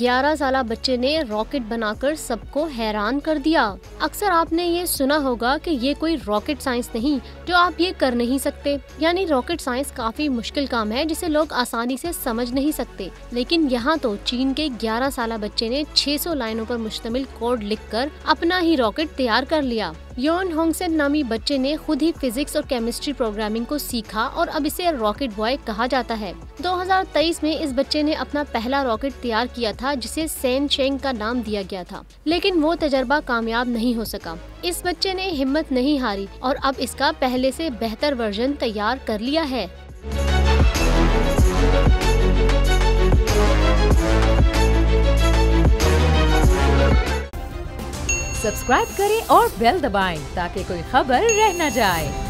11 साला बच्चे ने रॉकेट बनाकर सबको हैरान कर दिया। अक्सर आपने ये सुना होगा कि ये कोई रॉकेट साइंस नहीं जो आप ये कर नहीं सकते, यानी रॉकेट साइंस काफी मुश्किल काम है जिसे लोग आसानी से समझ नहीं सकते। लेकिन यहाँ तो चीन के 11 साला बच्चे ने 600 लाइनों पर मुश्तमिल कोड लिखकर अपना ही रॉकेट तैयार कर लिया। योन होंगसेन नामी बच्चे ने खुद ही फिजिक्स और केमिस्ट्री प्रोग्रामिंग को सीखा और अब इसे रॉकेट बॉय कहा जाता है। 2023 में इस बच्चे ने अपना पहला रॉकेट तैयार किया था जिसे सेन शेंग का नाम दिया गया था, लेकिन वो तजर्बा कामयाब नहीं हो सका। इस बच्चे ने हिम्मत नहीं हारी और अब इसका पहले से बेहतर वर्जन तैयार कर लिया है। सब्सक्राइब करें और बेल दबाएं ताकि कोई खबर रह न जाए।